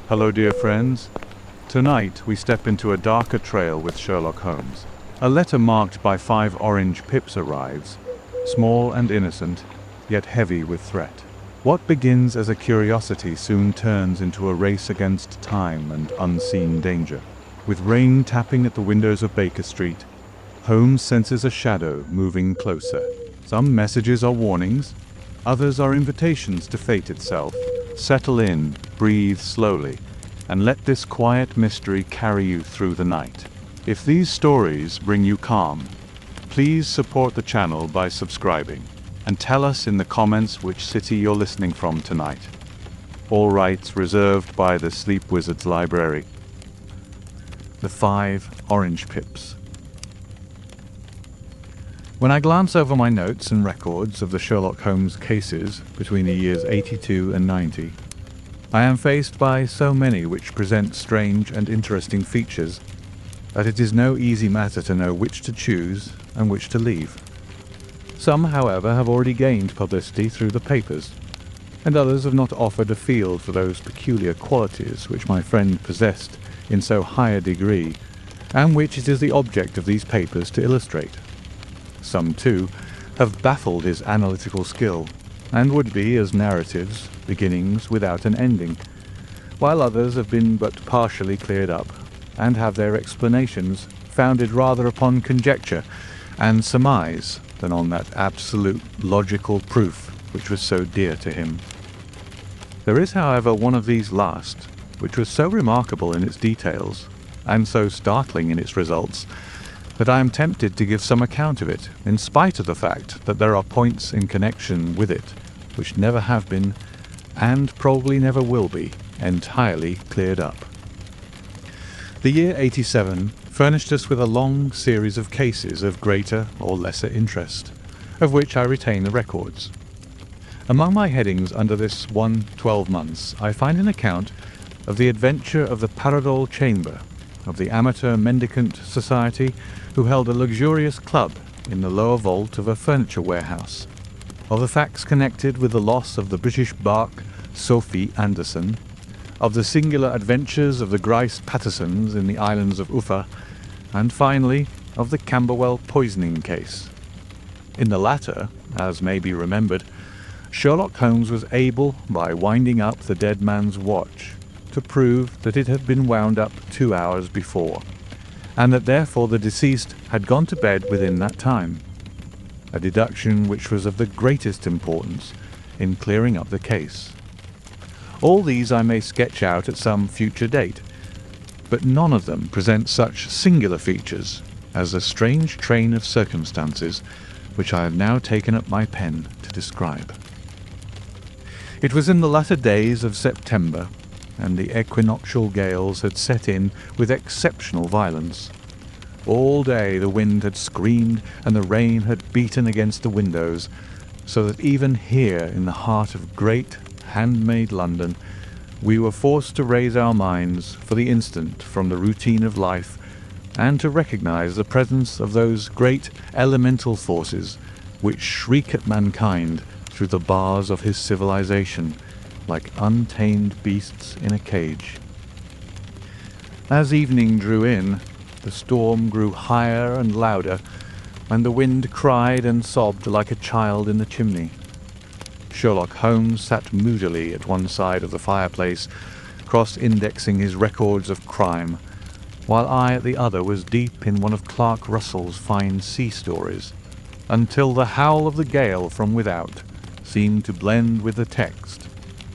Hello, dear friends. Tonight we step into a darker trail with Sherlock Holmes. A letter marked by 5 orange pips arrives, small and innocent, yet heavy with threat. What begins as a curiosity soon turns into a race against time and unseen danger. With rain tapping at the windows of Baker Street, Holmes senses a shadow moving closer. Some messages are warnings, others are invitations to fate itself. Settle in, breathe slowly, and let this quiet mystery carry you through the night. If these stories bring you calm, please support the channel by subscribing, and tell us in the comments which city you're listening from tonight. All rights reserved by the Sleep Wizards Library. The 5 Orange Pips. When I glance over my notes and records of the Sherlock Holmes cases between the years 82 and 90, I am faced by so many which present strange and interesting features that it is no easy matter to know which to choose and which to leave. Some, however, have already gained publicity through the papers, and others have not offered a field for those peculiar qualities which my friend possessed in so high a degree, and which it is the object of these papers to illustrate. Some, too, have baffled his analytical skill, and would be as narratives, beginnings without an ending, while others have been but partially cleared up, and have their explanations founded rather upon conjecture and surmise than on that absolute logical proof which was so dear to him. There is, however, one of these last, which was so remarkable in its details, and so startling in its results, that I am tempted to give some account of it, in spite of the fact that there are points in connection with it which never have been, and probably never will be, entirely cleared up. The year 87 furnished us with a long series of cases of greater or lesser interest, of which I retain the records. Among my headings under this 12 months, I find an account of the adventure of the Paradol Chamber, of the Amateur Mendicant Society, who held a luxurious club in the lower vault of a furniture warehouse, of the facts connected with the loss of the British barque Sophie Anderson, of the singular adventures of the Grice Pattersons in the islands of Uffa, and finally of the Camberwell poisoning case. In the latter, as may be remembered, Sherlock Holmes was able, by winding up the dead man's watch, to prove that it had been wound up 2 hours before, and that therefore the deceased had gone to bed within that time, a deduction which was of the greatest importance in clearing up the case. All these I may sketch out at some future date, but none of them present such singular features as the strange train of circumstances which I have now taken up my pen to describe. It was in the latter days of September, and the equinoctial gales had set in with exceptional violence. All day the wind had screamed and the rain had beaten against the windows, so that even here in the heart of great handmade London we were forced to raise our minds for the instant from the routine of life, and to recognize the presence of those great elemental forces which shriek at mankind through the bars of his civilization, like untamed beasts in a cage. As evening drew in, the storm grew higher and louder, and the wind cried and sobbed like a child in the chimney. Sherlock Holmes sat moodily at one side of the fireplace, cross-indexing his records of crime, while I at the other was deep in one of Clark Russell's fine sea stories, until the howl of the gale from without seemed to blend with the text,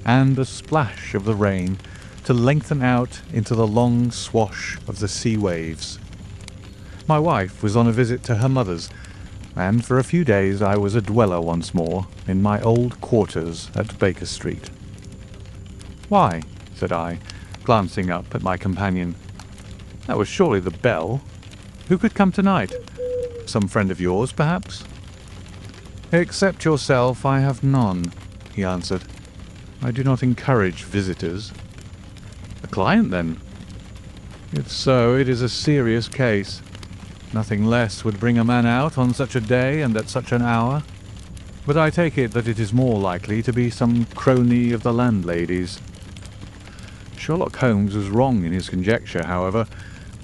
and the splash of the rain to lengthen out into the long swash of the sea waves. My wife was on a visit to her mother's, and for a few days I was a dweller once more in my old quarters at Baker Street. "Why?" said I, glancing up at my companion. "That was surely the bell. Who could come tonight? Some friend of yours, perhaps?" "Except yourself, I have none," he answered. "I do not encourage visitors." "A client, then?" "If so, it is a serious case. Nothing less would bring a man out on such a day and at such an hour. But I take it that it is more likely to be some crony of the landlady's." Sherlock Holmes was wrong in his conjecture, however,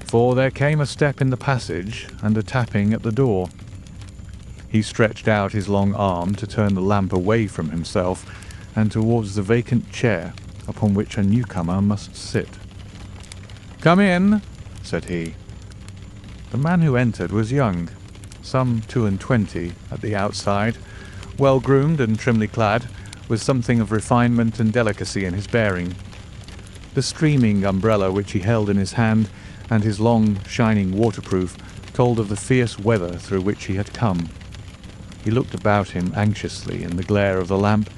for there came a step in the passage and a tapping at the door. He stretched out his long arm to turn the lamp away from himself and towards the vacant chair upon which a newcomer must sit. "Come in," said he. The man who entered was young, some 22 at the outside, well-groomed and trimly clad, with something of refinement and delicacy in his bearing. The streaming umbrella which he held in his hand and his long, shining waterproof told of the fierce weather through which he had come. He looked about him anxiously in the glare of the lamp,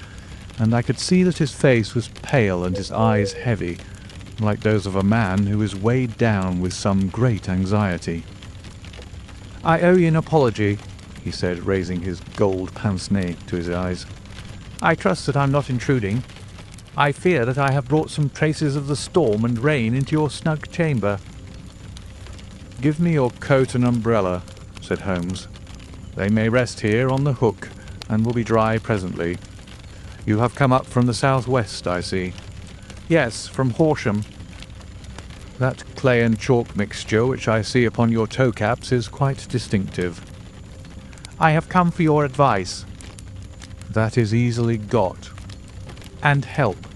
and I could see that his face was pale and his eyes heavy, like those of a man who is weighed down with some great anxiety. "I owe you an apology," he said, raising his gold pince-nez to his eyes. "I trust that I'm not intruding. I fear that I have brought some traces of the storm and rain into your snug chamber." "Give me your coat and umbrella," said Holmes. "They may rest here on the hook and will be dry presently. You have come up from the southwest, I see." "Yes, from Horsham." "That clay and chalk mixture which I see upon your toe-caps is quite distinctive." "I have come for your advice." "That is easily got." "And help."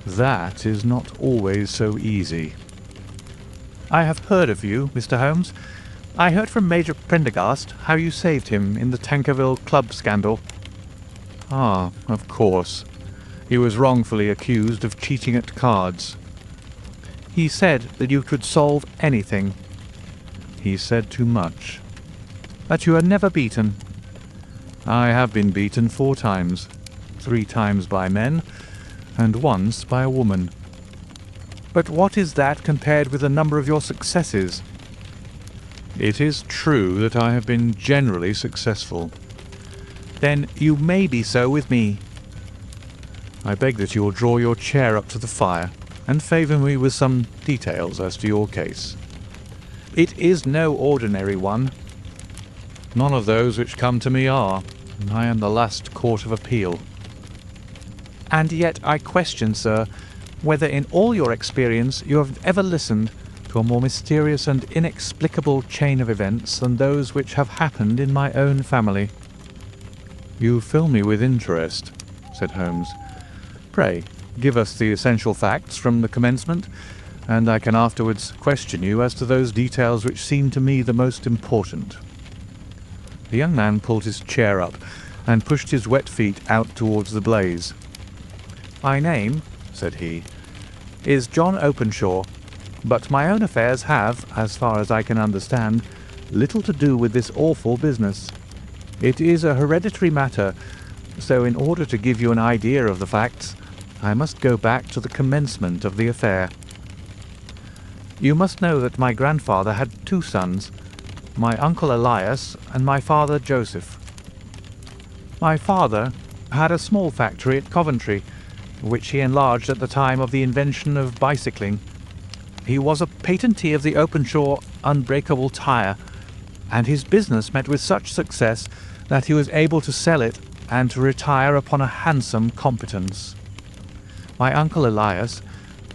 "That is not always so easy." "I have heard of you, Mr. Holmes. I heard from Major Prendergast how you saved him in the Tankerville Club scandal." "Ah, of course. He was wrongfully accused of cheating at cards." "He said that you could solve anything." "He said too much." "That you are never beaten." "I have been beaten 4 times, 3 times by men, and once by a woman." "But what is that compared with the number of your successes?" "It is true that I have been generally successful." "Then you may be so with me." "I beg that you will draw your chair up to the fire and favour me with some details as to your case." "It is no ordinary one." "None of those which come to me are. I am the last court of appeal." "And yet I question, sir, whether in all your experience you have ever listened to a more mysterious and inexplicable chain of events than those which have happened in my own family." "You fill me with interest," said Holmes. "Pray, give us the essential facts from the commencement, and I can afterwards question you as to those details which seem to me the most important." The young man pulled his chair up and pushed his wet feet out towards the blaze. "My name," said he, "is John Openshaw, but my own affairs have, as far as I can understand, little to do with this awful business. It is a hereditary matter, so in order to give you an idea of the facts, I must go back to the commencement of the affair. You must know that my grandfather had 2 sons, my uncle Elias and my father Joseph. My father had a small factory at Coventry, which he enlarged at the time of the invention of bicycling. He was a patentee of the Openshaw unbreakable tyre, and his business met with such success that he was able to sell it and to retire upon a handsome competence. My uncle Elias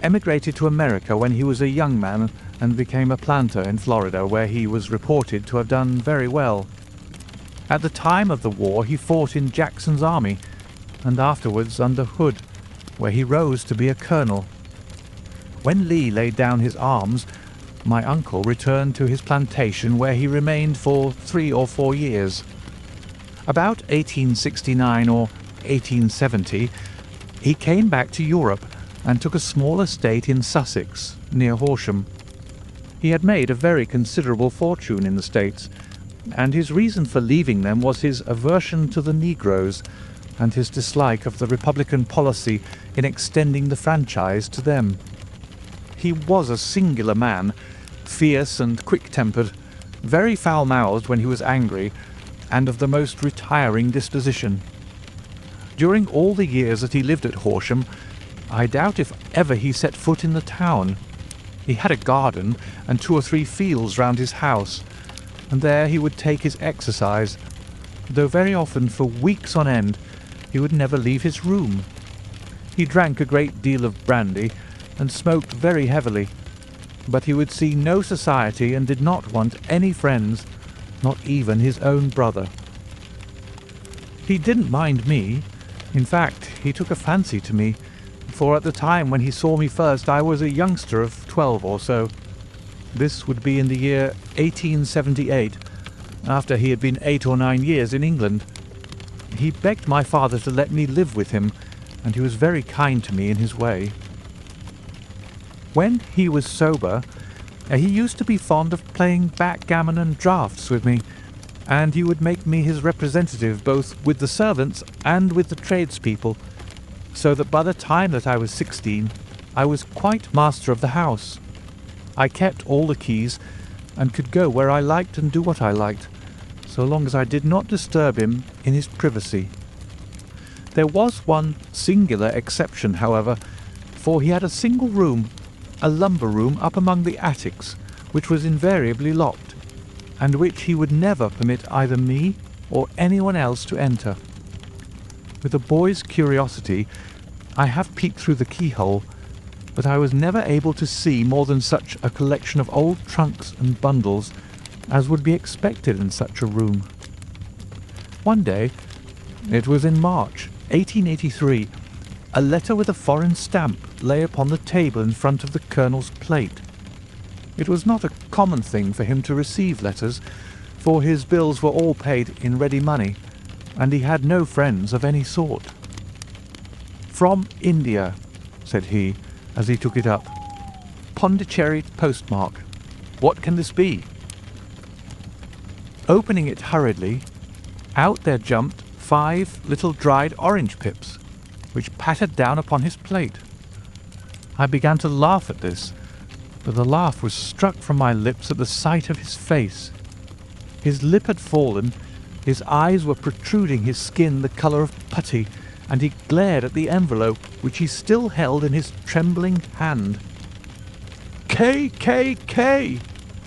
emigrated to America when he was a young man and became a planter in Florida, where he was reported to have done very well. At the time of the war he fought in Jackson's army, and afterwards under Hood, where he rose to be a colonel. When Lee laid down his arms, my uncle returned to his plantation, where he remained for 3 or 4 years. About 1869 or 1870, he came back to Europe and took a small estate in Sussex, near Horsham. He had made a very considerable fortune in the States, and his reason for leaving them was his aversion to the Negroes and his dislike of the Republican policy in extending the franchise to them. He was a singular man, fierce and quick-tempered, very foul-mouthed when he was angry, and of the most retiring disposition. During all the years that he lived at Horsham, I doubt if ever he set foot in the town. He had a garden and 2 or 3 fields round his house, and there he would take his exercise, though very often for weeks on end he would never leave his room. He drank a great deal of brandy, and smoked very heavily, but he would see no society and did not want any friends, not even his own brother. He didn't mind me. In fact, he took a fancy to me, for at the time when he saw me first I was a youngster of 12 or so. This would be in the year 1878, after he had been 8 or 9 years in England. He begged my father to let me live with him, and he was very kind to me in his way. When he was sober, he used to be fond of playing backgammon and draughts with me, and he would make me his representative both with the servants and with the tradespeople, so that by the time that I was 16, I was quite master of the house. I kept all the keys, and could go where I liked and do what I liked, so long as I did not disturb him in his privacy. There was one singular exception, however, for he had a single room, a lumber room up among the attics, which was invariably locked, and which he would never permit either me or anyone else to enter. With a boy's curiosity, I have peeped through the keyhole, but I was never able to see more than such a collection of old trunks and bundles as would be expected in such a room. One day, it was in March 1883, a letter with a foreign stamp lay upon the table in front of the Colonel's plate. It was not a common thing for him to receive letters, for his bills were all paid in ready money, and he had no friends of any sort. "From India," said he, as he took it up. "Pondicherry postmark. What can this be?" Opening it hurriedly, out there jumped 5 little dried orange pips, which pattered down upon his plate. I began to laugh at this, but the laugh was struck from my lips at the sight of his face. His lip had fallen, his eyes were protruding, his skin the colour of putty, and he glared at the envelope which he still held in his trembling hand. "K, K, K!"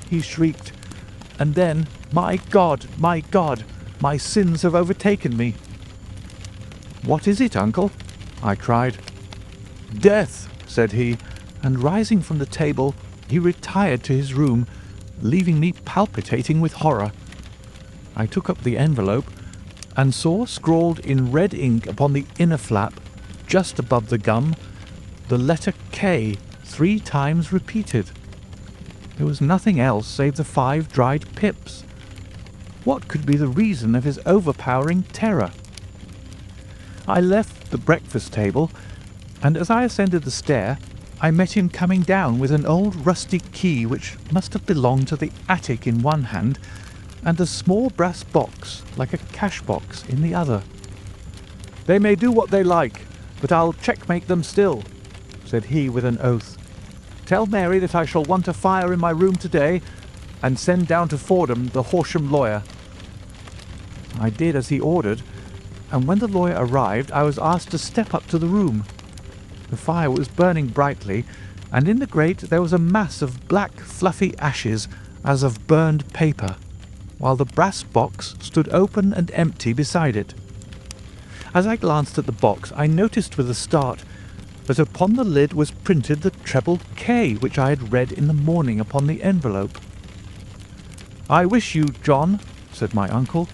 he shrieked, and then, my God, my sins have overtaken me." "What is it, uncle?" I cried. "Death," said he, and rising from the table, he retired to his room, leaving me palpitating with horror. I took up the envelope and saw scrawled in red ink upon the inner flap, just above the gum, the letter K 3 times repeated. There was nothing else save the 5 dried pips. What could be the reason of his overpowering terror? I left the breakfast table, and as I ascended the stair, I met him coming down with an old rusty key which must have belonged to the attic in one hand, and a small brass box, like a cash box, in the other. "They may do what they like, but I'll checkmate them still," said he with an oath. "Tell Mary that I shall want a fire in my room today, and send down to Fordham the Horsham lawyer." I did as he ordered, and when the lawyer arrived I was asked to step up to the room. The fire was burning brightly, and in the grate there was a mass of black fluffy ashes as of burned paper, while the brass box stood open and empty beside it. As I glanced at the box I noticed with a start that upon the lid was printed the treble K which I had read in the morning upon the envelope. "I wish you, John," said my uncle,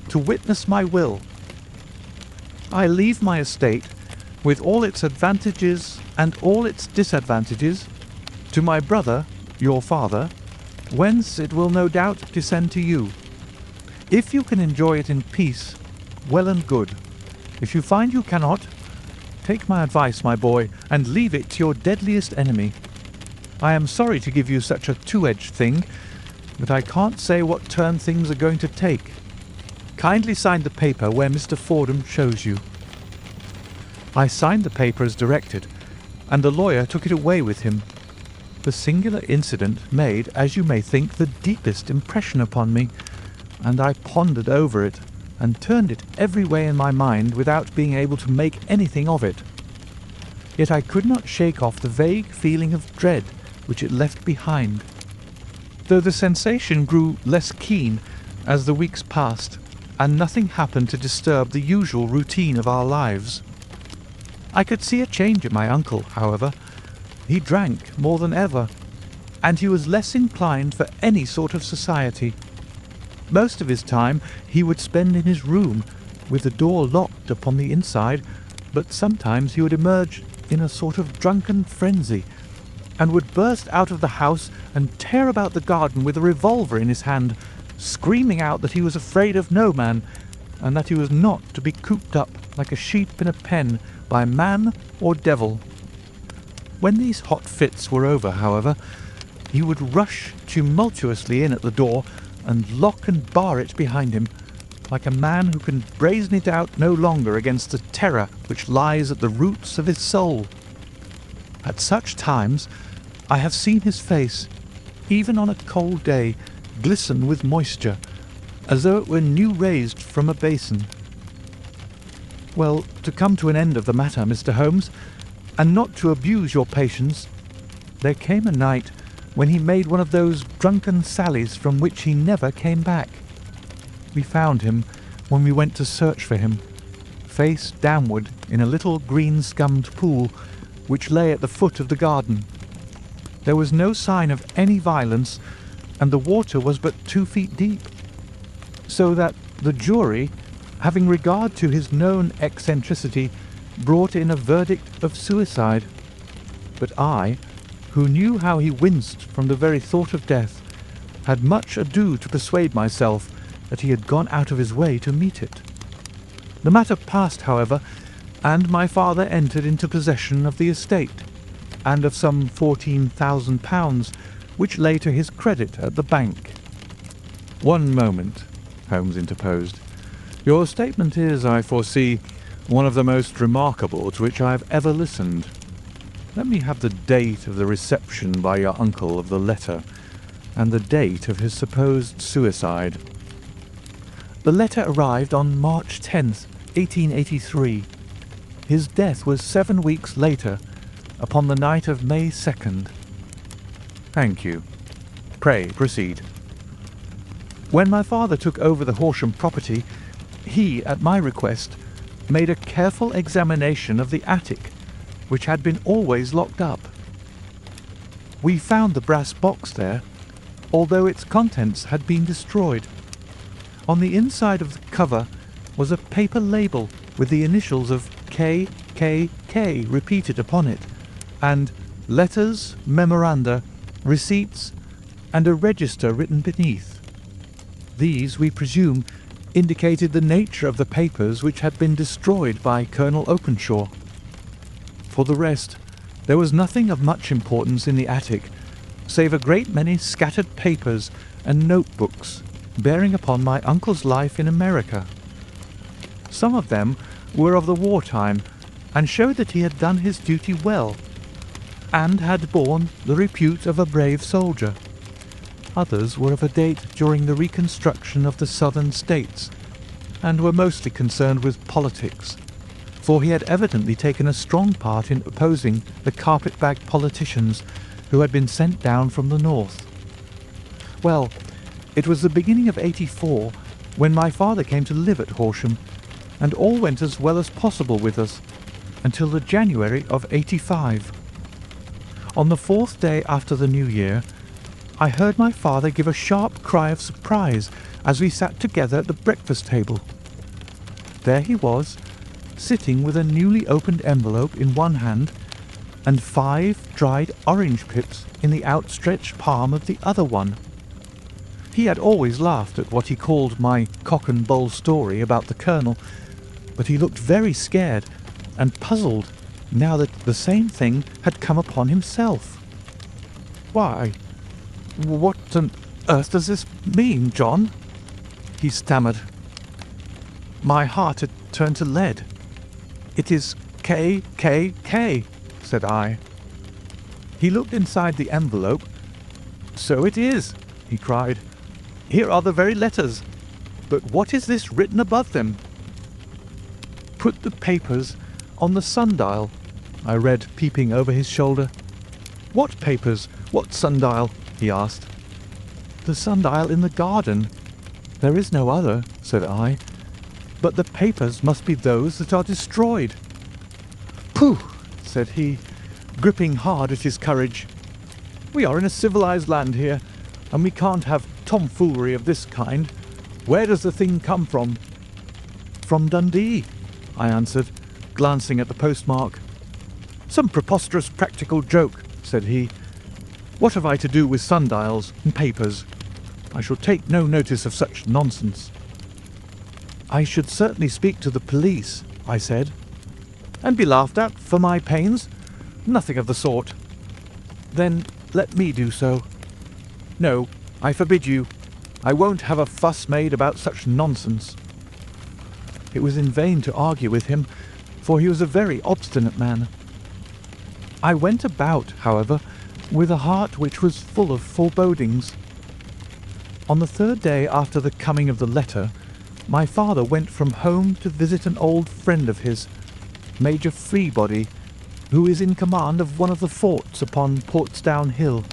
"to witness my will. I leave my estate, with all its advantages and all its disadvantages, to my brother, your father, whence it will no doubt descend to you. If you can enjoy it in peace, well and good. If you find you cannot, take my advice, my boy, and leave it to your deadliest enemy. I am sorry to give you such a two-edged thing, but I can't say what turn things are going to take. Kindly sign the paper where Mr. Fordham shows you." I signed the paper as directed, and the lawyer took it away with him. The singular incident made, as you may think, the deepest impression upon me, and I pondered over it, and turned it every way in my mind without being able to make anything of it. Yet I could not shake off the vague feeling of dread which it left behind, though the sensation grew less keen as the weeks passed, and nothing happened to disturb the usual routine of our lives. I could see a change in my uncle, however, he drank more than ever, and he was less inclined for any sort of society. Most of his time he would spend in his room, with the door locked upon the inside, but sometimes he would emerge in a sort of drunken frenzy, and would burst out of the house and tear about the garden with a revolver in his hand, screaming out that he was afraid of no man, and that he was not to be cooped up like a sheep in a pen by man or devil. When these hot fits were over, however, he would rush tumultuously in at the door and lock and bar it behind him, like a man who can brazen it out no longer against the terror which lies at the roots of his soul. At such times I have seen his face, even on a cold day, glisten with moisture, as though it were new raised from a basin. Well, to come to an end of the matter, Mr. Holmes, and not to abuse your patience, there came a night when he made one of those drunken sallies from which he never came back. We found him when we went to search for him, face downward in a little green-scummed pool which lay at the foot of the garden. There was no sign of any violence, and the water was but 2 feet deep, so that the jury, having regard to his known eccentricity, brought in a verdict of suicide. But I, who knew how he winced from the very thought of death, had much ado to persuade myself that he had gone out of his way to meet it. The matter passed, however, and my father entered into possession of the estate, and of some £14,000, which lay to his credit at the bank. "One moment," Holmes interposed. "Your statement is, I foresee, one of the most remarkable to which I have ever listened. Let me have the date of the reception by your uncle of the letter, and the date of his supposed suicide." "The letter arrived on March 10th, 1883. His death was 7 weeks later, upon the night of May 2nd. "Thank you. Pray proceed." "When my father took over the Horsham property, he, at my request, made a careful examination of the attic, which had been always locked up. We found the brass box there, although its contents had been destroyed. On the inside of the cover was a paper label with the initials of K.K.K. repeated upon it, and letters, memoranda, receipts, and a register written beneath. These, we presume, indicated the nature of the papers which had been destroyed by Colonel Openshaw. For the rest, there was nothing of much importance in the attic, save a great many scattered papers and notebooks bearing upon my uncle's life in America. Some of them were of the wartime, and showed that he had done his duty well, and had borne the repute of a brave soldier. Others were of a date during the reconstruction of the southern states, and were mostly concerned with politics, for he had evidently taken a strong part in opposing the carpet-bag politicians who had been sent down from the north. Well, it was the beginning of '84 when my father came to live at Horsham, and all went as well as possible with us until the January of '85. On the 4th day after the New Year, I heard my father give a sharp cry of surprise as we sat together at the breakfast table. There he was, sitting with a newly opened envelope in one hand and 5 dried orange pips in the outstretched palm of the other one. He had always laughed at what he called my cock and bull story about the colonel, but he looked very scared and puzzled now that the same thing had come upon himself. "Why, what on earth does this mean, John?" he stammered. My heart had turned to lead. "It is K.K.K., said I. He looked inside the envelope. "So it is," he cried. "Here are the very letters. But what is this written above them?" "Put the papers on the sundial," I read, peeping over his shoulder. "What papers? What sundial?" he asked. "The sundial in the garden. There is no other," said I. "But the papers must be those that are destroyed." "Pooh!" said he. gripping hard at his courage. "We are in a civilized land here, and we can't have tomfoolery of this kind. Where does the thing come from?" "From Dundee," I answered, glancing at the postmark. "Some preposterous practical joke," said he. "What have I to do with sundials and papers? I shall take no notice of such nonsense." "I should certainly speak to the police," I said. "And be laughed at for my pains? Nothing of the sort." "Then let me do so." "No, I forbid you. I won't have a fuss made about such nonsense." It was in vain to argue with him, for he was a very obstinate man. I went about, however, with a heart which was full of forebodings. On the third day after the coming of the letter, my father went from home to visit an old friend of his, Major Freebody, who is in command of one of the forts upon Portsdown Hill.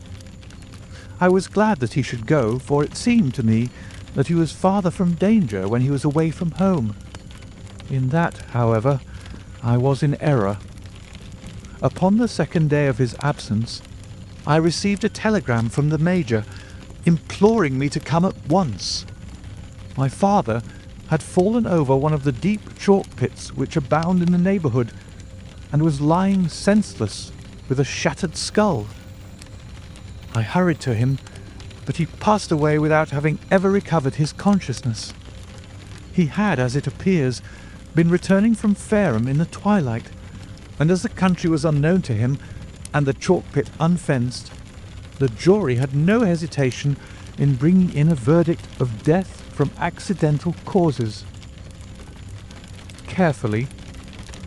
I was glad that he should go, for it seemed to me that he was farther from danger when he was away from home. In that, however, I was in error. Upon the second day of his absence, I received a telegram from the Major, imploring me to come at once. My father had fallen over one of the deep chalk pits which abound in the neighbourhood, and was lying senseless with a shattered skull. I hurried to him, but he passed away without having ever recovered his consciousness. He had, as it appears, been returning from Fareham in the twilight, and as the country was unknown to him, and the chalk pit unfenced, the jury had no hesitation in bringing in a verdict of death from accidental causes. Carefully,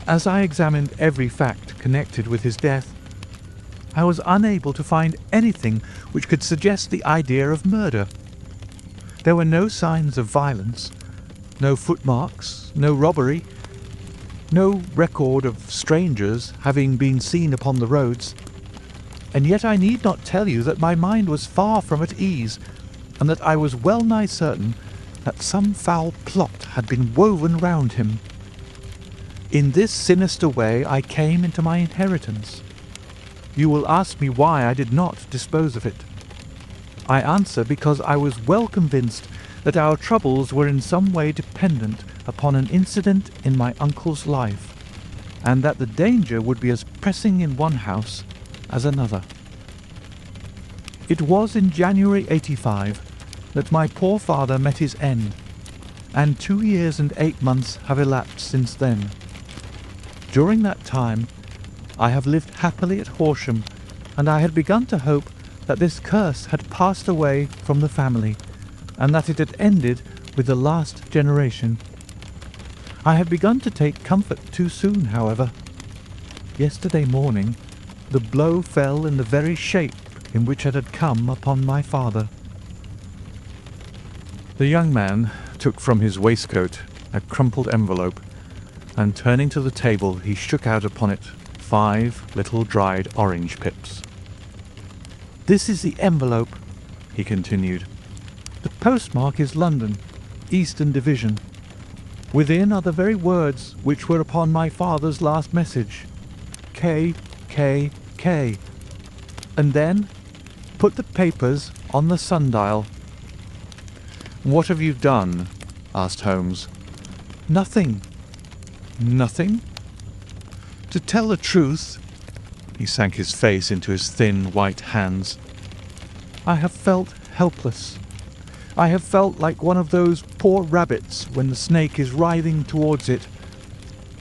as I examined every fact connected with his death, I was unable to find anything which could suggest the idea of murder. There were no signs of violence, no footmarks, no robbery, no record of strangers having been seen upon the roads, and yet I need not tell you that my mind was far from at ease, and that I was well nigh certain that some foul plot had been woven round him. In this sinister way I came into my inheritance. You will ask me why I did not dispose of it. I answer because I was well convinced that our troubles were in some way dependent upon an incident in my uncle's life, and that the danger would be as pressing in one house as another. It was in January 85 that my poor father met his end, and 2 years and 8 months have elapsed since then. During that time I have lived happily at Horsham, and I had begun to hope that this curse had passed away from the family, and that it had ended with the last generation. I had begun to take comfort too soon, however. Yesterday morning the blow fell in the very shape in which it had come upon my father. The young man took from his waistcoat a crumpled envelope, and turning to the table he shook out upon it 5 little dried orange pips. "This is the envelope," he continued. "The postmark is London, Eastern Division. Within are the very words which were upon my father's last message, K, K, K. And then put the papers on the sundial." "What have you done?" asked Holmes. "Nothing." "Nothing?" "To tell the truth," he sank his face into his thin white hands, "I have felt helpless. I have felt like one of those poor rabbits when the snake is writhing towards it.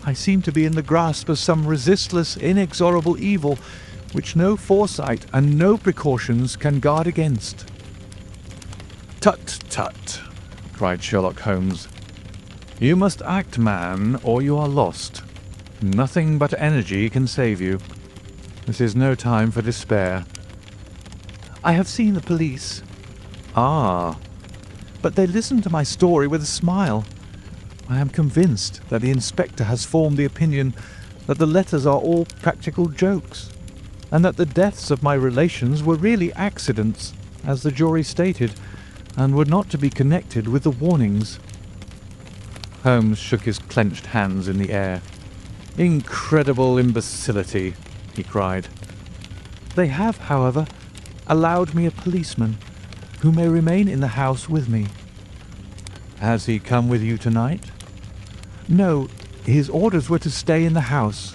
I seem to be in the grasp of some resistless, inexorable evil which no foresight and no precautions can guard against." "Tut, tut," cried Sherlock Holmes. "You must act, man, or you are lost. Nothing but energy can save you. This is no time for despair." "I have seen the police." "Ah." "But they listened to my story with a smile. I am convinced that the inspector has formed the opinion that the letters are all practical jokes, and that the deaths of my relations were really accidents, as the jury stated, and were not to be connected with the warnings." Holmes shook his clenched hands in the air. "Incredible imbecility," he cried. They have, however, allowed me a policeman who may remain in the house with me." "Has he come with you tonight?" "No, his orders were to stay in the house."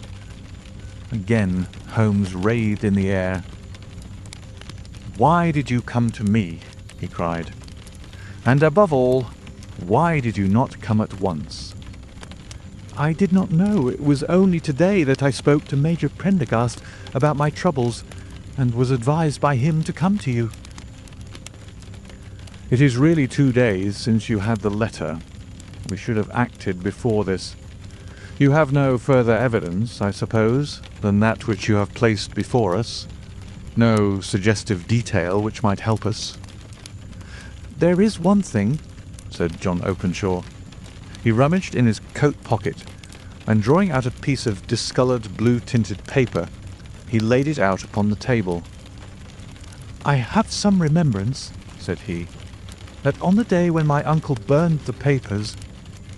Again Holmes raved in the air. "Why did you come to me?" he cried. "And above all, why did you not come at once?" "I did not know. It was only today that I spoke to Major Prendergast about my troubles, and was advised by him to come to you." "It is really 2 days since you had the letter. We should have acted before this. You have no further evidence, I suppose, than that which you have placed before us? No suggestive detail which might help us?" "There is one thing," said John Openshaw. He rummaged in his coat pocket, and drawing out a piece of discoloured blue-tinted paper, he laid it out upon the table. "I have some remembrance," said he, "that on the day when my uncle burned the papers,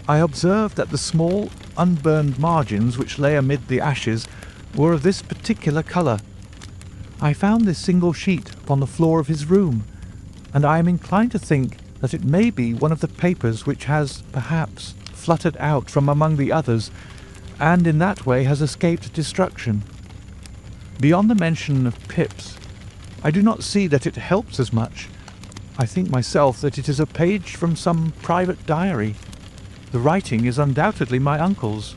I observed that the small, unburned margins which lay amid the ashes were of this particular colour. I found this single sheet upon the floor of his room, and I am inclined to think that it may be one of the papers which has, perhaps, fluttered out from among the others, and in that way has escaped destruction. Beyond the mention of pips, I do not see that it helps as much. I think myself that it is a page from some private diary. The writing is undoubtedly my uncle's."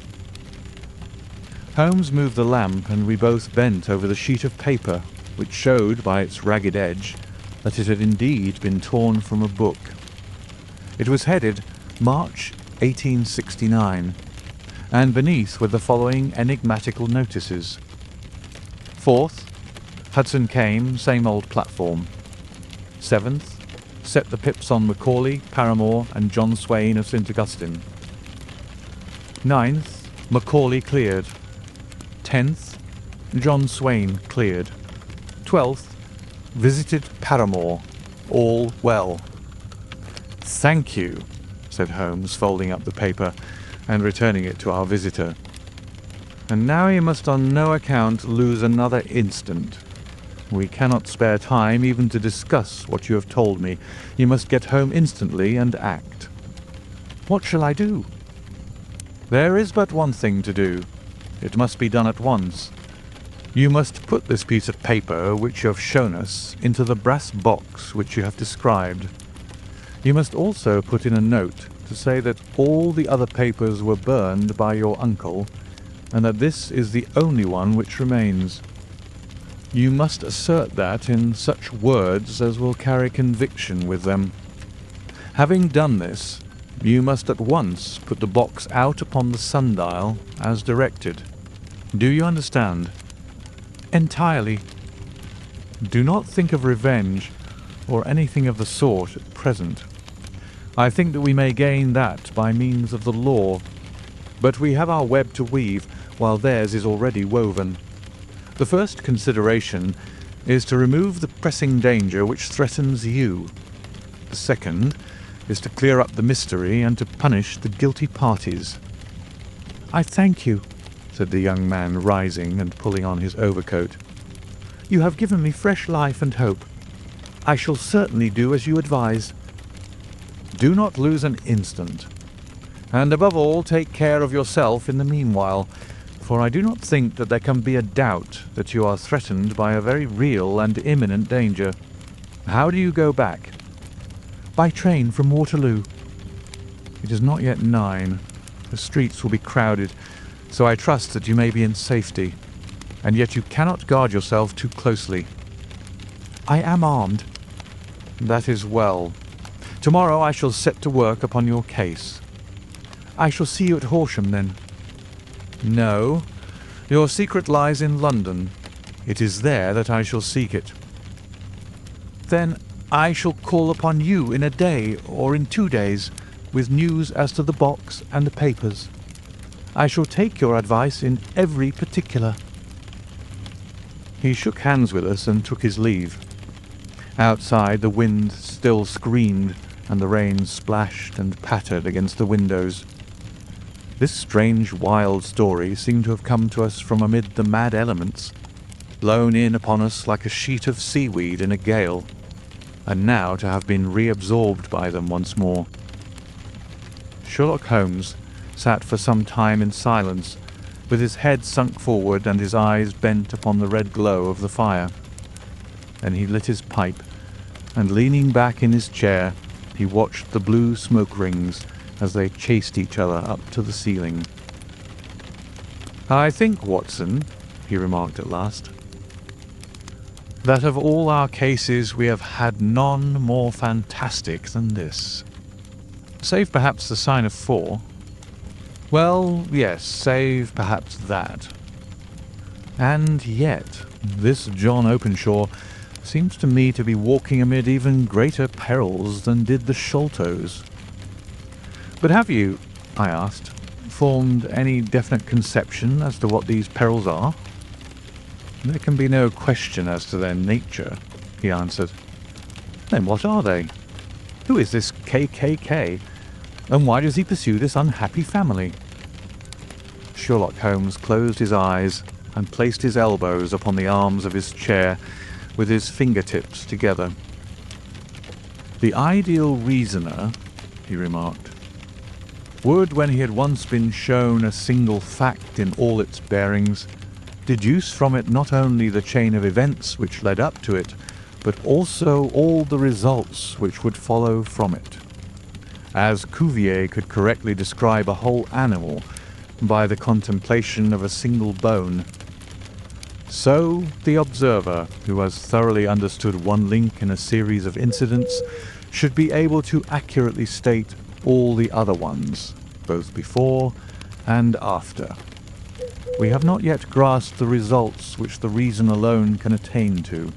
Holmes moved the lamp, and we both bent over the sheet of paper, which showed by its ragged edge that it had indeed been torn from a book. It was headed March 1869, and beneath were the following enigmatical notices: 4th, Hudson came, same old platform. 7th, set the pips on Macaulay, Paramore, and John Swain of St. Augustine. 9th, Macaulay cleared. 10th, John Swain cleared. 12th, visited Paramore. All well. "Thank you," said Holmes, folding up the paper and returning it to our visitor. "And now you must on no account lose another instant. We cannot spare time even to discuss what you have told me. You must get home instantly and act." "What shall I do?" "There is but one thing to do. It must be done at once. You must put this piece of paper which you have shown us into the brass box which you have described. You must also put in a note to say that all the other papers were burned by your uncle, and that this is the only one which remains. You must assert that in such words as will carry conviction with them. Having done this, you must at once put the box out upon the sundial as directed. Do you understand?" "Entirely." "Do not think of revenge or anything of the sort at present. I think that we may gain that by means of the law, but we have our web to weave while theirs is already woven. The first consideration is to remove the pressing danger which threatens you. The second is to clear up the mystery and to punish the guilty parties." "I thank you," said the young man, rising and pulling on his overcoat. "You have given me fresh life and hope. I shall certainly do as you advise." "Do not lose an instant. And above all, take care of yourself in the meanwhile, for I do not think that there can be a doubt that you are threatened by a very real and imminent danger. How do you go back?" "By train from Waterloo." "It is not yet 9. The streets will be crowded, so I trust that you may be in safety. And yet you cannot guard yourself too closely." "I am armed." "That is well. Tomorrow I shall set to work upon your case." "I shall see you at Horsham, then." "No. Your secret lies in London. It is there that I shall seek it." "Then I shall call upon you in a day or in 2 days with news as to the box and the papers. I shall take your advice in every particular." He shook hands with us and took his leave. Outside the wind still screamed, and the rain splashed and pattered against the windows. This strange, wild story seemed to have come to us from amid the mad elements. blown in upon us like a sheet of seaweed in a gale, and now to have been reabsorbed by them once more. Sherlock Holmes sat for some time in silence, with his head sunk forward and his eyes bent upon the red glow of the fire. Then he lit his pipe, and leaning back in his chair, he watched the blue smoke rings as they chased each other up to the ceiling. "I think, Watson," he remarked at last, "that of all our cases we have had none more fantastic than this. Save perhaps the sign of 4. Well, yes, save perhaps that. And yet, this John Openshaw seems to me to be walking amid even greater perils than did the Sholtos. But have you," I asked, "formed any definite conception as to what these perils are?" "There can be no question as to their nature," he answered. "Then what are they? Who is this KKK, and why does he pursue this unhappy family?" Sherlock Holmes closed his eyes and placed his elbows upon the arms of his chair with his fingertips together. "The ideal reasoner," he remarked, "would, when he had once been shown a single fact in all its bearings, deduce from it not only the chain of events which led up to it, but also all the results which would follow from it. As Cuvier could correctly describe a whole animal by the contemplation of a single bone, so the observer, who has thoroughly understood one link in a series of incidents, should be able to accurately state all the other ones, both before and after. We have not yet grasped the results which the reason alone can attain to.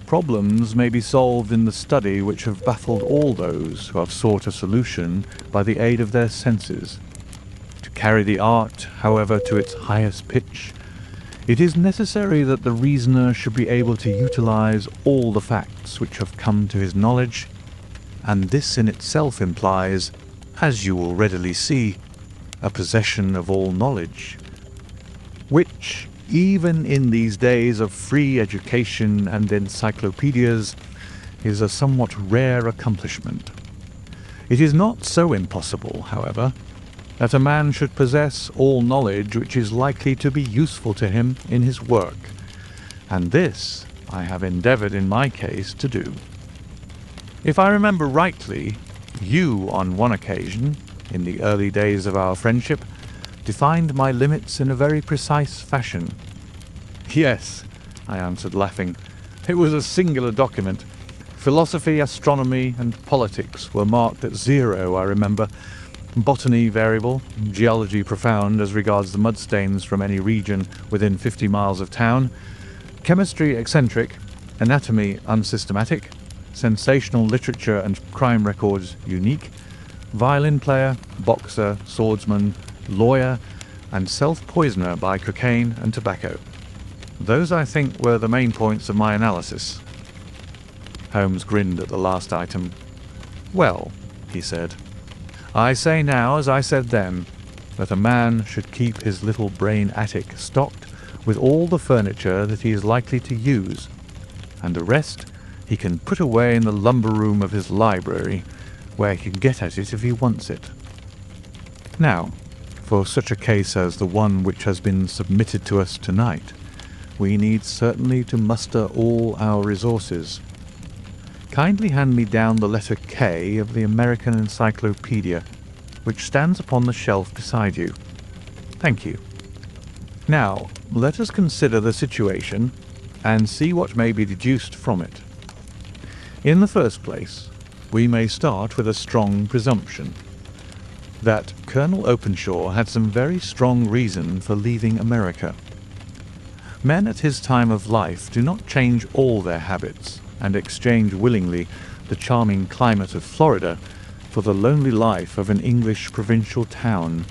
Problems may be solved in the study which have baffled all those who have sought a solution by the aid of their senses. To carry the art, however, to its highest pitch, it is necessary that the reasoner should be able to utilize all the facts which have come to his knowledge, and this in itself implies, as you will readily see, a possession of all knowledge, which, even in these days of free education and encyclopedias, is a somewhat rare accomplishment. It is not so impossible, however, that a man should possess all knowledge which is likely to be useful to him in his work, and this I have endeavoured in my case to do. If I remember rightly, you, on one occasion, in the early days of our friendship, defined my limits in a very precise fashion." "Yes," I answered, laughing. "It was a singular document. Philosophy, astronomy, and politics were marked at 0, I remember. Botany variable, geology profound as regards the mudstains from any region within 50 miles of town, chemistry eccentric, anatomy unsystematic, sensational literature and crime records unique, violin player, boxer, swordsman, lawyer, and self-poisoner by cocaine and tobacco. Those, I think, were the main points of my analysis." Holmes grinned at the last item. "Well," he said, "I say now, as I said then, that a man should keep his little brain attic stocked with all the furniture that he is likely to use, and the rest he can put away in the lumber room of his library, where he can get at it if he wants it. Now, for such a case as the one which has been submitted to us tonight, we need certainly to muster all our resources. Kindly hand me down the letter K of the American Encyclopedia, which stands upon the shelf beside you. Thank you. Now, let us consider the situation and see what may be deduced from it. In the first place, we may start with a strong presumption that Colonel Openshaw had some very strong reason for leaving America. Men at his time of life do not change all their habits and exchange willingly the charming climate of Florida for the lonely life of an English provincial town.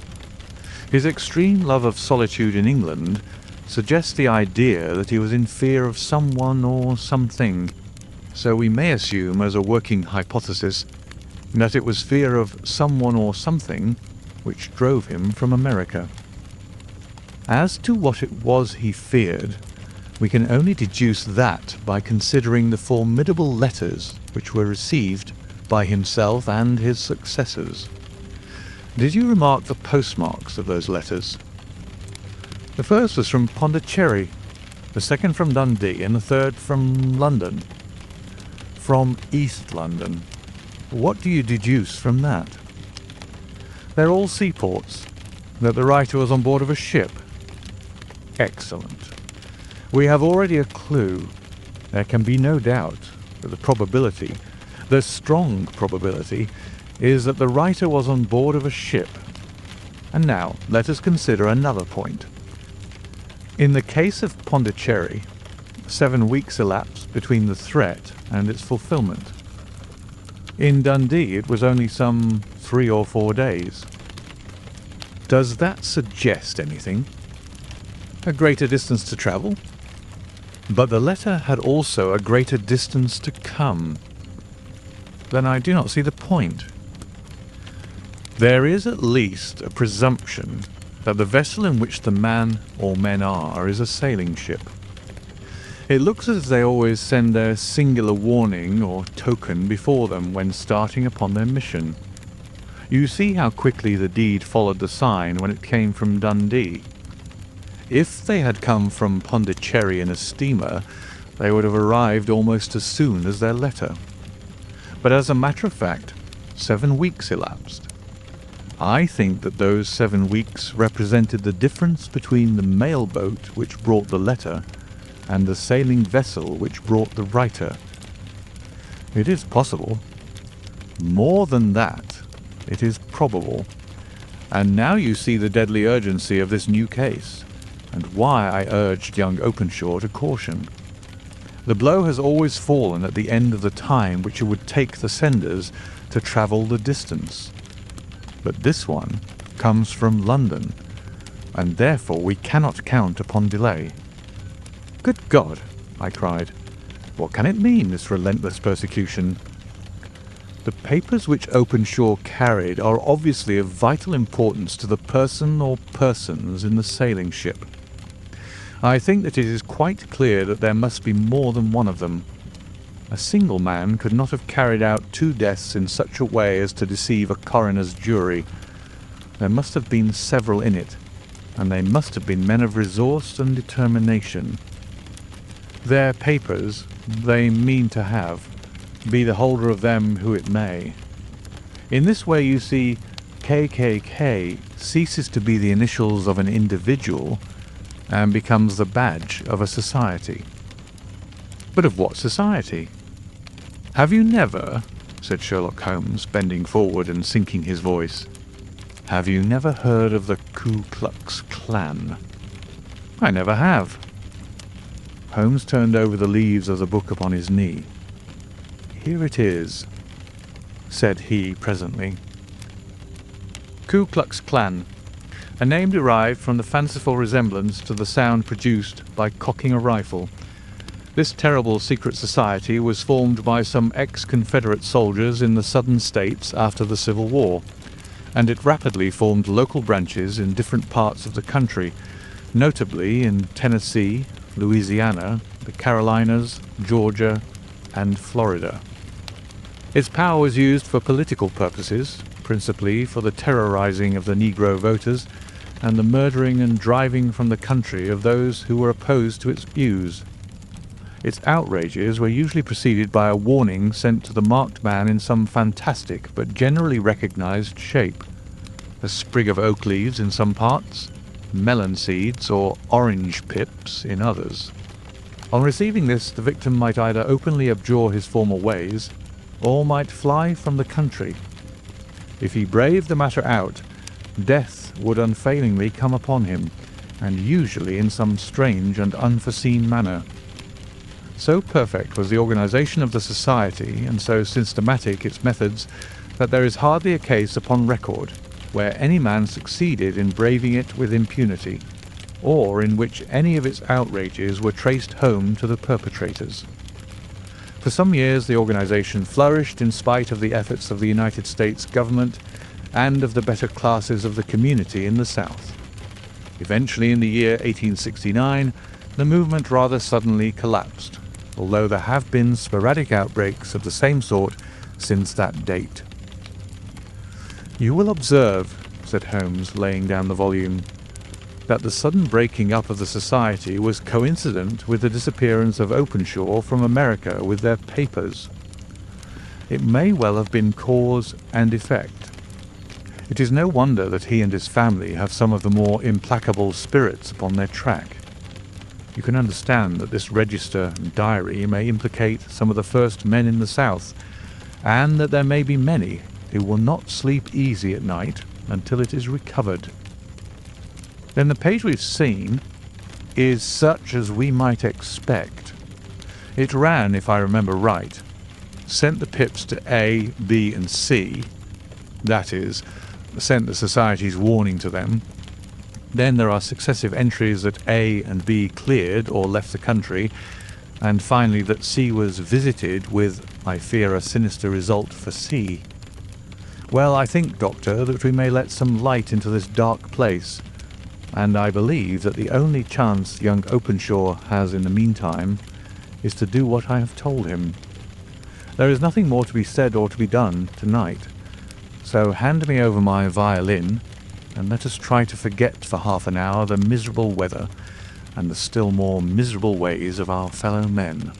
His extreme love of solitude in England suggests the idea that he was in fear of someone or something, so we may assume as a working hypothesis that it was fear of someone or something which drove him from America. As to what it was he feared, We can only deduce that by considering the formidable letters which were received by himself and his successors. Did you remark the postmarks of those letters? The first was from Pondicherry, the second from Dundee, and the third from London. From East London. What do you deduce from that? They're all seaports. That the writer was on board of a ship. Excellent. We have already a clue. There can be no doubt that the probability, the strong probability, is that the writer was on board of a ship. And now let us consider another point. In the case of Pondicherry, 7 weeks elapsed between the threat and its fulfilment. In Dundee it was only some 3 or 4 days. Does that suggest anything? A greater distance to travel? But the letter had also a greater distance to come. Then I do not see the point. There is at least a presumption that the vessel in which the man or men are is a sailing ship. It looks as if they always send their singular warning or token before them when starting upon their mission. You see how quickly the deed followed the sign when it came from Dundee. If they had come from Pondicherry in a steamer, they would have arrived almost as soon as their letter. But as a matter of fact, 7 weeks elapsed. I think that those 7 weeks represented the difference between the mail boat which brought the letter and the sailing vessel which brought the writer. It is possible. More than that, it is probable. And now you see the deadly urgency of this new case, and why I urged young Openshaw to caution. The blow has always fallen at the end of the time which it would take the senders to travel the distance. But this one comes from London, and therefore we cannot count upon delay. Good God, I cried. What can it mean, this relentless persecution? The papers which Openshaw carried are obviously of vital importance to the person or persons in the sailing ship. I think that it is quite clear that there must be more than one of them. A single man could not have carried out 2 deaths in such a way as to deceive a coroner's jury. There must have been several in it, and they must have been men of resource and determination. Their papers they mean to have, be the holder of them who it may. In this way, you see, KKK ceases to be the initials of an individual and becomes the badge of a society. But of what society? Have you never, said Sherlock Holmes, bending forward and sinking his voice, have you never heard of the Ku Klux Klan? I never have. Holmes turned over the leaves of the book upon his knee. Here it is, said he presently. Ku Klux Klan, a name derived from the fanciful resemblance to the sound produced by cocking a rifle. This terrible secret society was formed by some ex-Confederate soldiers in the southern states after the Civil War, and it rapidly formed local branches in different parts of the country, notably in Tennessee, Louisiana, the Carolinas, Georgia, and Florida. Its power was used for political purposes, principally for the terrorizing of the Negro voters and the murdering and driving from the country of those who were opposed to its views. Its outrages were usually preceded by a warning sent to the marked man in some fantastic but generally recognized shape. A sprig of oak leaves in some parts, melon seeds or orange pips in others. On receiving this, the victim might either openly abjure his former ways, or might fly from the country. If he braved the matter out, death would unfailingly come upon him, and usually in some strange and unforeseen manner. So perfect was the organization of the society, and so systematic its methods, that there is hardly a case upon record where any man succeeded in braving it with impunity, or in which any of its outrages were traced home to the perpetrators. For some years the organization flourished in spite of the efforts of the United States government and of the better classes of the community in the South. Eventually, in the year 1869, the movement rather suddenly collapsed, although there have been sporadic outbreaks of the same sort since that date. "You will observe," said Holmes, laying down the volume, "that the sudden breaking up of the society was coincident with the disappearance of Openshaw from America with their papers. It may well have been cause and effect. It is no wonder that he and his family have some of the more implacable spirits upon their track. You can understand that this register and diary may implicate some of the first men in the South, and that there may be many who will not sleep easy at night until it is recovered. Then the page we've seen is such as we might expect. It ran, if I remember right, sent the pips to A, B and C, that is, sent the society's warning to them. Then there are successive entries that A and B cleared or left the country, and finally that C was visited with, I fear, a sinister result for C. Well, I think, Doctor, that we may let some light into this dark place, and I believe that the only chance young Openshaw has in the meantime is to do what I have told him. There is nothing more to be said or to be done tonight, so hand me over my violin, and let us try to forget for half an hour the miserable weather and the still more miserable ways of our fellow men."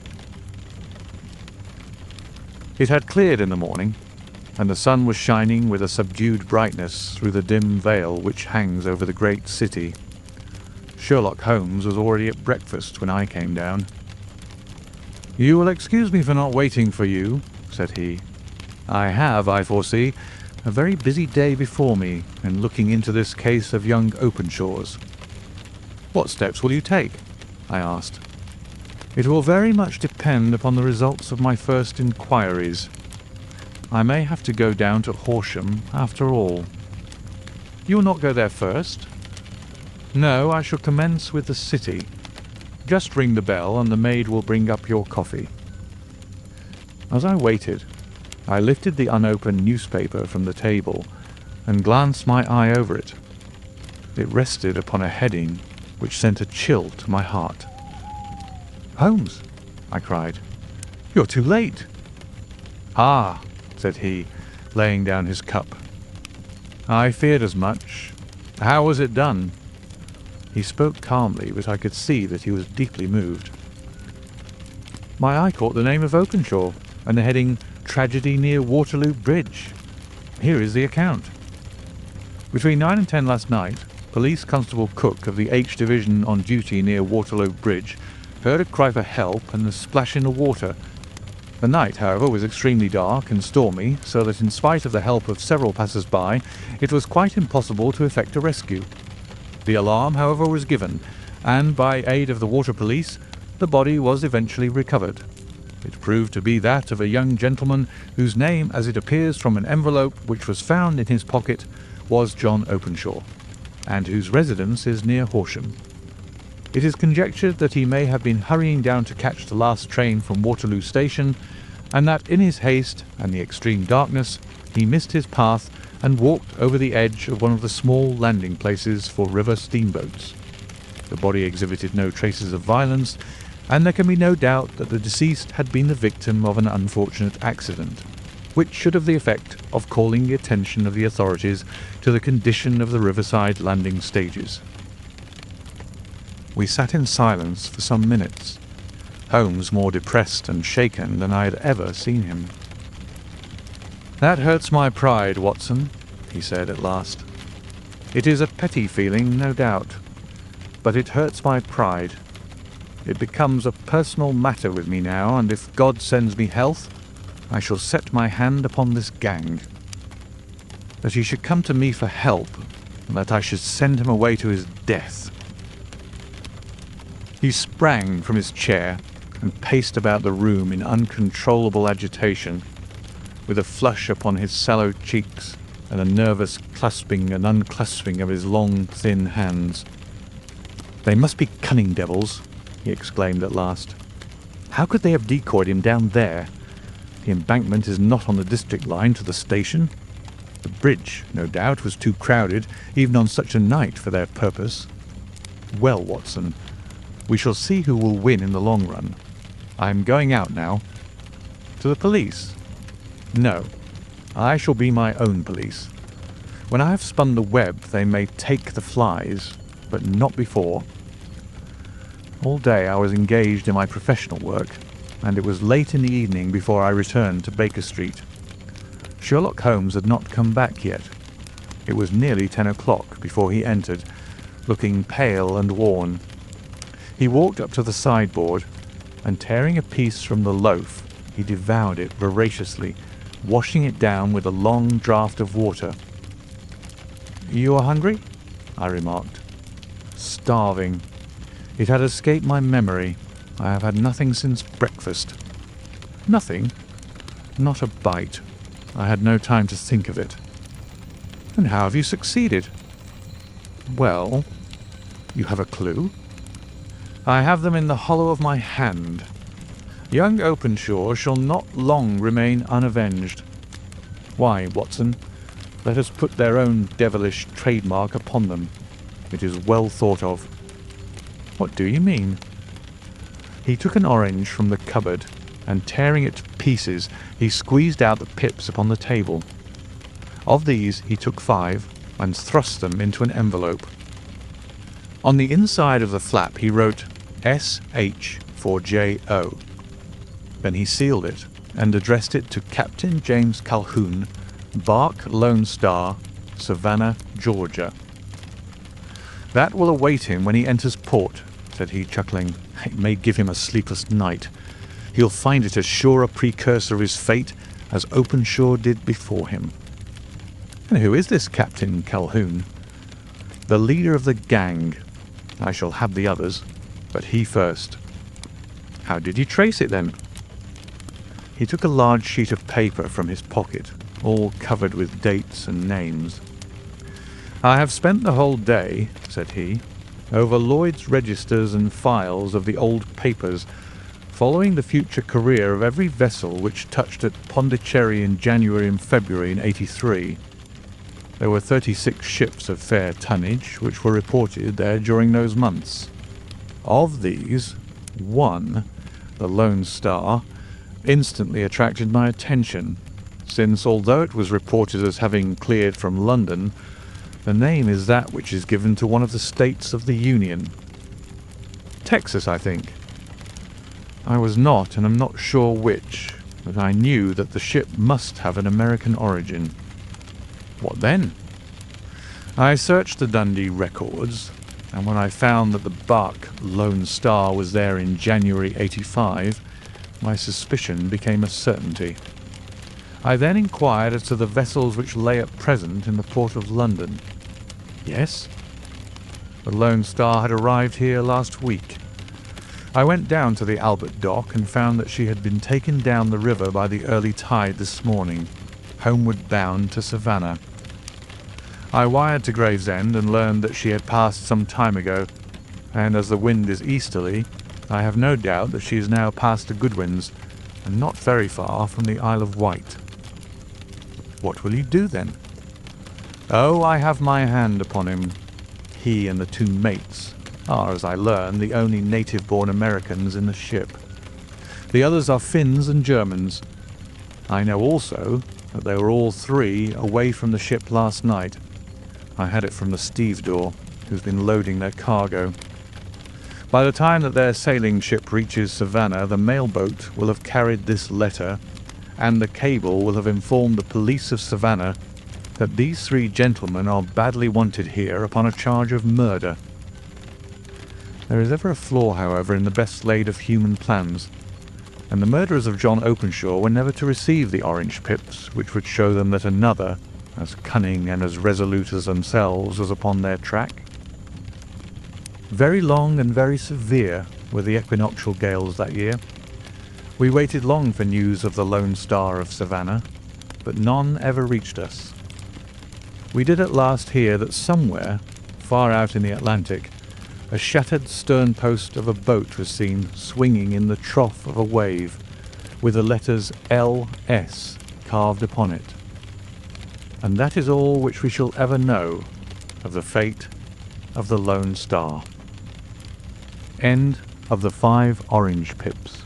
It had cleared in the morning, and the sun was shining with a subdued brightness through the dim veil which hangs over the great city. Sherlock Holmes was already at breakfast when I came down. "You will excuse me for not waiting for you," said he. "I have, I foresee, a very busy day before me in looking into this case of young Openshaw's." "What steps will you take?" I asked. "It will very much depend upon the results of my first inquiries. I may have to go down to Horsham after all." "You will not go there first?" "No, I shall commence with the city. Just ring the bell and the maid will bring up your coffee." As I waited, I lifted the unopened newspaper from the table and glanced my eye over it. It rested upon a heading which sent a chill to my heart. "Holmes," I cried, "you're too late." "Ah," said he, laying down his cup. "I feared as much. How was it done?" He spoke calmly, but I could see that he was deeply moved. "My eye caught the name of Openshaw and the heading, 'Tragedy near Waterloo Bridge.' Here is the account. Between 9 and 10 last night, Police Constable Cook of the H Division on duty near Waterloo Bridge heard a cry for help and a splash in the water. The night, however, was extremely dark and stormy, so that in spite of the help of several passers-by, it was quite impossible to effect a rescue. The alarm, however, was given, and by aid of the water police, the body was eventually recovered. It proved to be that of a young gentleman whose name, as it appears from an envelope which was found in his pocket, was John Openshaw, and whose residence is near Horsham. It is conjectured that he may have been hurrying down to catch the last train from Waterloo Station, and that in his haste and the extreme darkness he missed his path and walked over the edge of one of the small landing places for river steamboats. The body exhibited no traces of violence, and there can be no doubt that the deceased had been the victim of an unfortunate accident, which should have the effect of calling the attention of the authorities to the condition of the riverside landing stages." We sat in silence for some minutes, Holmes more depressed and shaken than I had ever seen him. "That hurts my pride, Watson," he said at last. "It is a petty feeling, no doubt, but it hurts my pride. It becomes a personal matter with me now, and if God sends me health, I shall set my hand upon this gang. That he should come to me for help, and that I should send him away to his death." He sprang from his chair and paced about the room in uncontrollable agitation, with a flush upon his sallow cheeks and a nervous clasping and unclasping of his long, thin hands. "They must be cunning devils," he exclaimed at last. "How could they have decoyed him down there? The embankment is not on the district line to the station. The bridge, no doubt, was too crowded, even on such a night, for their purpose. Well, Watson, We shall see who will win in the long run. I am going out now. To the police? No, I shall be my own police. When I have spun the web, they may take the flies, but not before. All day I was engaged in my professional work, and it was late in the evening before I returned to Baker Street. Sherlock Holmes had not come back yet. It was nearly 10 o'clock before he entered, looking pale and worn. He walked up to the sideboard, and tearing a piece from the loaf, he devoured it voraciously, washing it down with a long draught of water. "You are hungry?" I remarked. "Starving. It had escaped my memory. I have had nothing since breakfast." "Nothing?" "Not a bite. I had no time to think of it." "And how have you succeeded?" "Well, you have a clue?" "I have them in the hollow of my hand. Young Openshaw shall not long remain unavenged. Why, Watson, let us put their own devilish trademark upon them. It is well thought of." "What do you mean?" He took an orange from the cupboard, and tearing it to pieces, he squeezed out the pips upon the table. Of these he took 5 and thrust them into an envelope. On the inside of the flap he wrote S.H. for J.O. Then he sealed it and addressed it to Captain James Calhoun, Bark Lone Star, Savannah, Georgia. "That will await him when he enters port," said he, chuckling. "It may give him a sleepless night. He'll find it as sure a precursor of his fate as Openshaw did before him." "And who is this Captain Calhoun?" "The leader of the gang. I shall have the others, but he first." "How did you trace it, then?" He took a large sheet of paper from his pocket, all covered with dates and names. "I have spent the whole day," said he, "over Lloyd's registers and files of the old papers, following the future career of every vessel which touched at Pondicherry in January and February in '83. There were 36 ships of fair tonnage which were reported there during those months. Of these, one, the Lone Star, instantly attracted my attention, since although it was reported as having cleared from London, the name is that which is given to one of the states of the Union. Texas, I think. I was not, and am not sure which, but I knew that the ship must have an American origin." "What then?" "I searched the Dundee records, and when I found that the bark Lone Star was there in January '85, my suspicion became a certainty. I then inquired as to the vessels which lay at present in the port of London." "Yes?" "The Lone Star had arrived here last week. I went down to the Albert Dock and found that she had been taken down the river by the early tide this morning, homeward bound to Savannah. I wired to Gravesend and learned that she had passed some time ago, and as the wind is easterly, I have no doubt that she is now past the Goodwins and not very far from the Isle of Wight." "What will you do then?" "Oh, I have my hand upon him. He and the 2 mates are, as I learn, the only native-born Americans in the ship. The others are Finns and Germans. I know also that they were all 3 away from the ship last night. I had it from the stevedore, who's been loading their cargo. By the time that their sailing ship reaches Savannah, the mailboat will have carried this letter, and the cable will have informed the police of Savannah that these 3 gentlemen are badly wanted here upon a charge of murder. There is ever a flaw, however, in the best laid of human plans, and the murderers of John Openshaw were never to receive the orange pips which would show them that another, as cunning and as resolute as themselves, was upon their track. Very long and very severe were the equinoctial gales that year. We waited long for news of the Lone Star of Savannah, but none ever reached us. We did at last hear that somewhere, far out in the Atlantic, a shattered stern post of a boat was seen swinging in the trough of a wave, with the letters L.S. carved upon it. And that is all which we shall ever know of the fate of the Lone Star. End of the 5 orange pips.